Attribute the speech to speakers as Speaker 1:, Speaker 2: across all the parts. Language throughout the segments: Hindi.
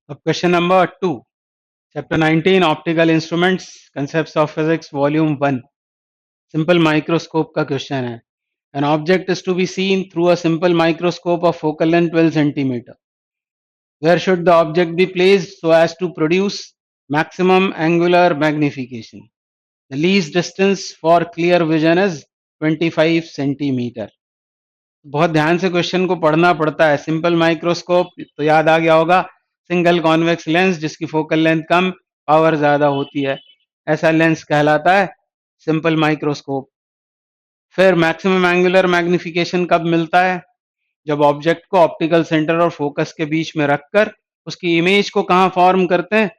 Speaker 1: अब question number 2, chapter 19, optical instruments, concepts of physics, volume 1, simple microscope का क्वेश्चन है. An object is to be seen through a simple microscope of focal length 12 centimeter. Where should the object be placed so as to produce maximum angular magnification? The least distance for clear vision is 25 centimeter. बहुत ध्यान से क्वेश्चन को पढ़ना पड़ता है. सिंपल माइक्रोस्कोप तो याद आ गया होगा, सिंगल कॉन्वेक्स लेंस जिसकी फोकल लेंथ कम, पावर ज्यादा होती है, ऐसा लेंस कहलाता है सिंपल माइक्रोस्कोप. फिर मैक्सिमम एंगुलर मैग्निफिकेशन कब मिलता है? जब ऑब्जेक्ट को ऑप्टिकल सेंटर और फोकस के बीच में रखकर उसकी इमेज को कहाँ फॉर्म करते हैं?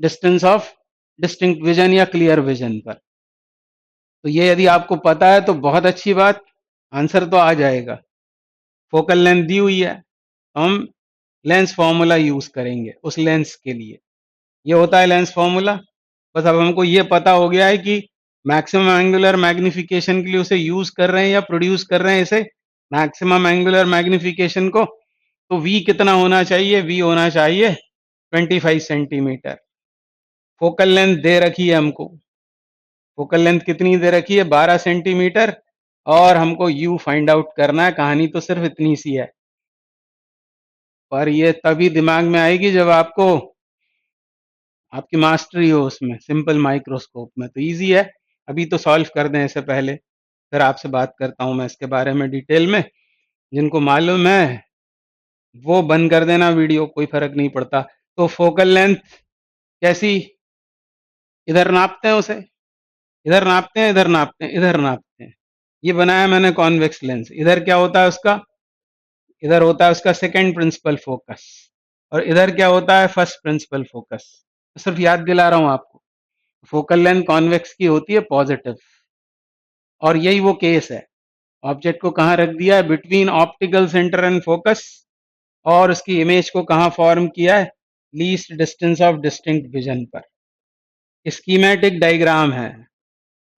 Speaker 1: डिस्टेंस ऑफ डिस्टिंक्ट विजन या क्लियर विजन पर. तो ये यदि आपको पता है तो बहुत अच्छी बात, आंसर तो आ जाएगा. फोकल लेंथ दी हुई है, हम लेंस फॉर्मूला यूज करेंगे उस लेंस के लिए. ये होता है लेंस फॉर्मूला. बस अब हमको ये पता हो गया है कि मैक्सिमम एंगुलर मैग्निफिकेशन के लिए उसे यूज कर रहे हैं या प्रोड्यूस कर रहे हैं इसे मैक्सिमम एंगुलर मैग्निफिकेशन को. तो V कितना होना चाहिए? V होना चाहिए 25 सेंटीमीटर. फोकल लेंथ दे रखी है हमको. फोकल लेंथ कितनी दे रखी है? 12 सेंटीमीटर. और हमको U फाइंड आउट करना है. कहानी तो सिर्फ इतनी सी है, पर ये तभी दिमाग में आएगी जब आपको आपकी मास्टरी हो उसमें, सिंपल माइक्रोस्कोप में. तो इजी है. अभी तो सॉल्व कर दें इससे पहले, फिर आपसे बात करता हूं मैं इसके बारे में डिटेल में. जिनको मालूम है वो बंद कर देना वीडियो, कोई फर्क नहीं पड़ता. तो फोकल लेंथ कैसी? इधर नापते हैं उसे, इधर नापते हैं, इधर नापते हैं, इधर नापते हैं. ये बनाया मैंने कॉन्वेक्स लेंस. इधर क्या होता है उसका? इधर होता है उसका सेकेंड प्रिंसिपल फोकस, और इधर क्या होता है? First principle focus. सिर्फ याद दिला रहा हूं आपको. फोकल लेंथ कॉन्वेक्स की होती है पॉजिटिव, और यही वो केस है. ऑब्जेक्ट को कहाँ रख दिया है? Between optical centre and focus. और उसकी इमेज को कहाँ फॉर्म किया है? Least distance of distinct vision पर. स्कीमेटिक डायग्राम है,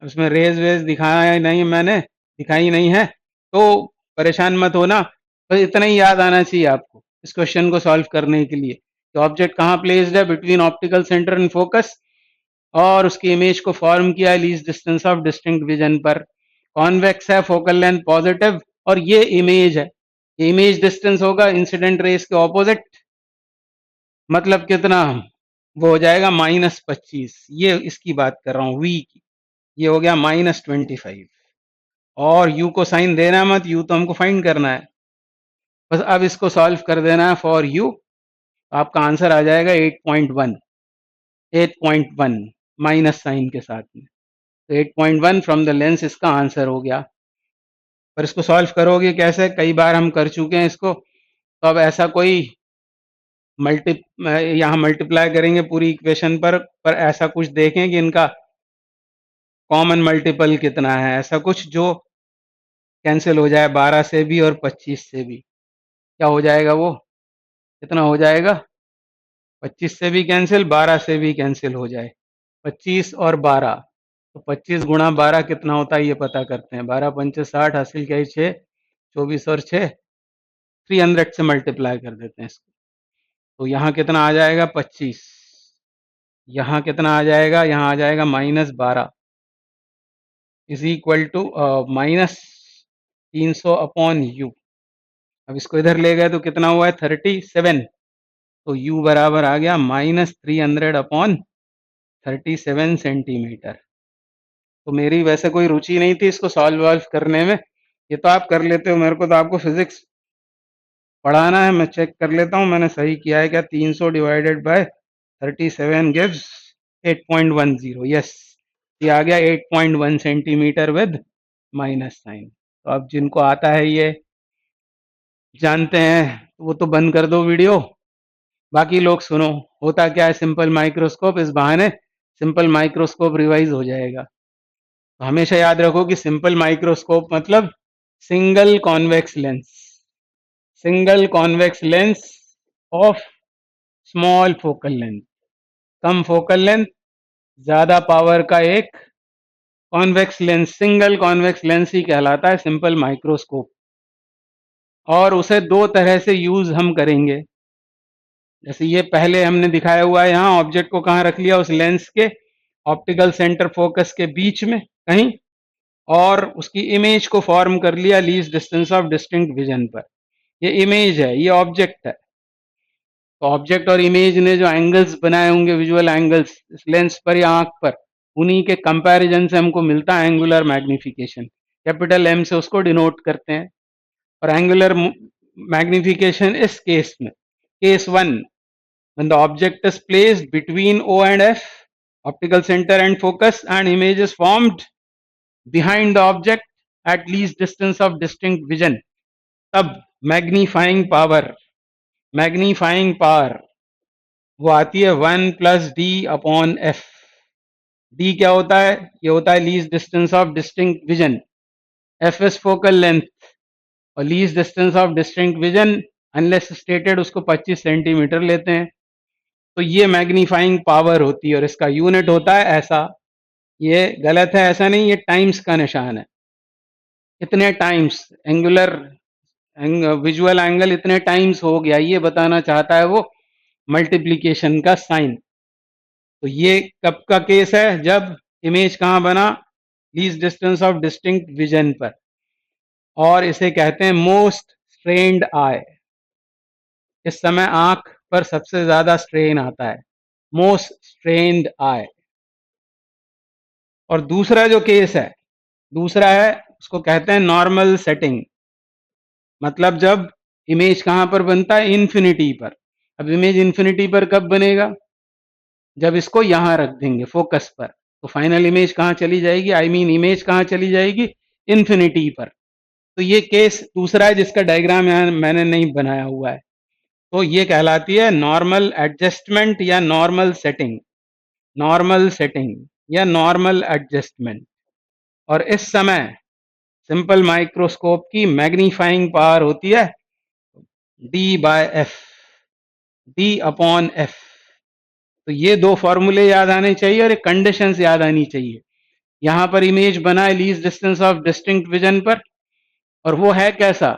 Speaker 1: उसमें रेज वेज दिखाया नहीं मैंने, दिखाई नहीं है तो परेशान मत होना. बस इतना ही याद आना चाहिए आपको इस क्वेश्चन को सॉल्व करने के लिए. तो ऑब्जेक्ट कहाँ प्लेस्ड है? Between optical centre and focus, और उसकी इमेज को फॉर्म किया है least distance of distinct vision पर. कॉन्वेक्स है, फोकल लेंथ पॉजिटिव, और ये इमेज है. ये इमेज डिस्टेंस होगा इंसिडेंट रेस के ऑपोजिट. मतलब कितना? वो हो जाएगा -25. ये इसकी बात कर रहा हूँ, V की. ये हो गया -25. और U को साइन देना मत, U तो हमको फाइंड करना है. बस अब इसको सॉल्व कर देना है फॉर U. आपका आंसर आ जाएगा 8.1. 8.1 माइनस साइन के साथ में. तो 8.1 फ्रॉम द लेंस इसका आंसर हो गया. पर इसको सॉल्व करोगे कैसे? कई बार हम कर चुके हैं इसको. तो अब ऐसा कोई मल्टी यहाँ मल्टीप्लाई करेंगे पूरी इक्वेशन पर ऐसा कुछ देखें कि इनका कॉमन मल्टीपल कितना है. ऐसा कुछ जो कैंसिल हो जाए 12 से भी और 25 से भी. क्या हो जाएगा वो? कितना हो जाएगा? 25 से भी कैंसिल, 12 से भी कैंसिल हो जाए. 25 और 12, तो 25 गुणा 12 कितना होता है ये पता करते हैं. 12 पंचे 60, हासिल क्या है 6, 24 और 6 300 से मल्टीप्लाई कर देते हैं इसको. तो यहाँ कितना आ जाएगा? 25. यहाँ कितना आ जाएगा? यहाँ आ जाएगा -12 is equal to -300 upon U. अब इसको इधर ले गए तो कितना हुआ है? 37. तो U बराबर आ गया -300 अपॉन 37 सेंटीमीटर. तो मेरी वैसे कोई रुचि नहीं थी इसको सॉल्व वॉल्व करने में. ये तो आप कर लेते हो, मेरे को तो आपको फिजिक्स पढ़ाना है. मैं चेक कर लेता हूँ मैंने सही किया है क्या. 300 डिवाइडेड बाय 37 गिव्स 8.10. यस, ये आ गया 8.1 सेंटीमीटर विद माइनस साइन. तो अब जिनको आता है ये जानते हैं वो तो बंद कर दो वीडियो. बाकी लोग सुनो, होता क्या है सिंपल माइक्रोस्कोप. इस बहाने सिंपल माइक्रोस्कोप रिवाइज हो जाएगा. तो हमेशा याद रखो कि सिंपल माइक्रोस्कोप मतलब single convex lens. Single convex lens of small focal length. कम फोकल लेंथ, ज्यादा पावर का एक convex lens. Single convex lens ही कहलाता है सिंपल माइक्रोस्कोप. और उसे दो तरह से यूज हम करेंगे. जैसे ये पहले हमने दिखाया हुआ है, यहाँ ऑब्जेक्ट को कहाँ रख लिया, उस लेंस के ऑप्टिकल सेंटर फोकस के बीच में कहीं, और उसकी इमेज को फॉर्म कर लिया least distance of distinct vision पर। ये इमेज है, ये ऑब्जेक्ट है। तो ऑब्जेक्ट और इमेज ने जो एंगल्स बनाए होंगे, विजुअल एंगल्स इस लेंस पर या आंख पर, उन्हीं के कंपैरिजन से हमको मिलता है एंगुलर मैग्निफिकेशन। कैपिटल एम से उसको डिनोट करते हैं। और एंगुलर मैग्निफिकेशन इस केस में, case one, when the object is placed between O and F, optical center and focus, and image is formed behind the object at least distance of distinct vision, तब मैग्नीफाइंग पावर वो आती है 1+D/F। D क्या होता है? ये होता है least distance of distinct vision. F is focal length, और least distance of distinct vision unless stated उसको 25 सेंटीमीटर लेते हैं। तो ये मैग्नीफाइंग पावर होती है, और इसका यूनिट होता है ऐसा। ये गलत है, ऐसा नहीं, ये टाइम्स का निशान है। इतने टाइम्स एंगुलर विजुअल एंगल इतने टाइम्स हो गया, ये बताना चाहता है वो मल्टीप्लिकेशन का साइन। तो ये कब का केस है? जब इमेज कहाँ बना? Least distance of distinct vision पर, और इसे कहते हैं मोस्ट स्ट्रेन्ड आई। इस समय आंख पर सबसे ज्यादा स्ट्रेन आता है, मोस्ट स्ट्रेन्ड आई। और दूसरा जो केस है, दूसरा है, उसको कहते हैं नॉर्मल सेटिंग। मतलब जब इमेज कहां पर बनता है? इन्फिनिटी पर। अब इमेज इन्फिनिटी पर कब बनेगा? जब इसको यहां रख देंगे फोकस पर, तो फाइनल इमेज कहां चली जाएगी? इमेज कहां चली जाएगी? इन्फिनिटी पर। तो ये केस दूसरा है जिसका डायग्राम यहां मैंने नहीं बनाया हुआ है। तो ये कहलाती है नॉर्मल एडजस्टमेंट या नॉर्मल सेटिंग, नॉर्मल सेटिंग या नॉर्मल एडजस्टमेंट। और इस समय सिंपल माइक्रोस्कोप की मैग्नीफाइंग पावर होती है D/F, D/F। तो ये दो फॉर्मूले याद आने चाहिए और एक कंडीशंस याद आनी चाहिए। यहां पर इमेज बना है least distance of distinct vision पर, और वो है कैसा?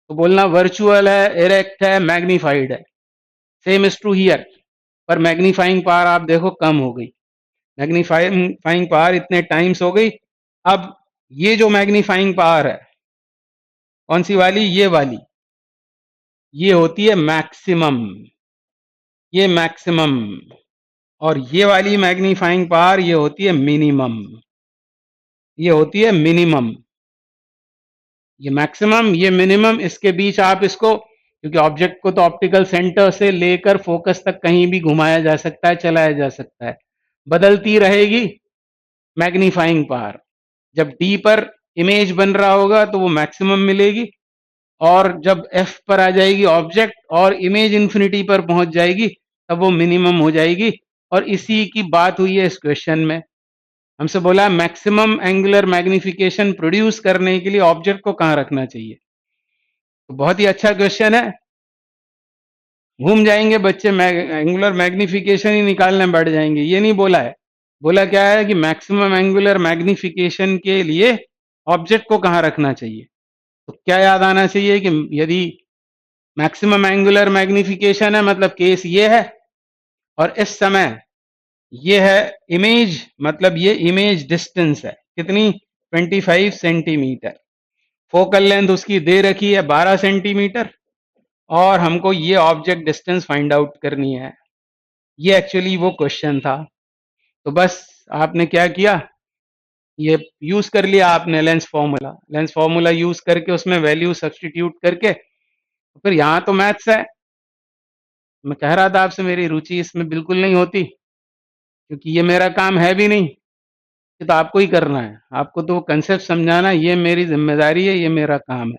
Speaker 1: तो बोलना वर्चुअल है, इरेक्ट है, मैग्नीफाइड है। Same is true here. पर मैग्नीफाइंग पावर आप देखो कम हो गई, मैग्नीफाइंग पावर इतने टाइम्स हो गई। अब ये जो मैग्नीफाइंग पावर है, कौन सी वाली? ये वाली, ये होती है मैक्सिमम, ये मैक्सिमम। और ये वाली मैग्नीफाइंग पावर ये होती है मिनिमम, ये होती है मिनिमम। ये मैक्सिमम, ये मिनिमम, इसके बीच आप इसको, क्योंकि ऑब्जेक्ट को तो ऑप्टिकल सेंटर से लेकर फोकस तक कहीं भी घुमाया जा सकता है, चलाया जा सकता है, बदलती रहेगी मैग्नीफाइंग पावर। जब डी पर इमेज बन रहा होगा तो वो मैक्सिमम मिलेगी, और जब एफ पर आ जाएगी ऑब्जेक्ट और इमेज इन्फिनिटी पर पहुंच जाएगी, तब वो मिनिमम हो जाएगी। और इसी की बात हुई है इस क्वेश्चन में। हमसे बोला मैक्सिमम एंगुलर मैग्निफिकेशन प्रोड्यूस करने के लिए ऑब्जेक्ट को कहां रखना चाहिए। तो बहुत ही अच्छा क्वेश्चन है। घूम जाएंगे बच्चे, एंगुलर मैग्निफिकेशन ही निकालने बैठ जाएंगे। ये नहीं बोला है, बोला क्या है कि मैक्सिमम एंगुलर मैग्निफिकेशन के लिए ऑब्जेक्ट को कहां रखना चाहिए। तो क्या याद आना चाहिए कि यदि मैक्सिमम एंगुलर मैग्निफिकेशन है, मतलब केस ये है, और इस समय ये है इमेज, मतलब ये इमेज डिस्टेंस है कितनी? 25 सेंटीमीटर। फोकल लेंथ उसकी दे रखी है 12 सेंटीमीटर, और हमको ये ऑब्जेक्ट डिस्टेंस फाइंड आउट करनी है। ये एक्चुअली वो क्वेश्चन था। तो बस आपने क्या किया, ये यूज कर लिया आपने लेंस फॉर्मूला यूज करके उसमें वैल्यू सब्स्टिट्यूट करके। फिर यहाँ तो मैथ्स है। मैं कह रहा था आपसे मेरी रुचि इसमें बिल्कुल नहीं होती, क्योंकि ये मेरा काम है भी नहीं, ये तो आपको ही करना है। आपको तो कंसेप्ट समझाना, ये मेरी जिम्मेदारी है, ये मेरा काम है।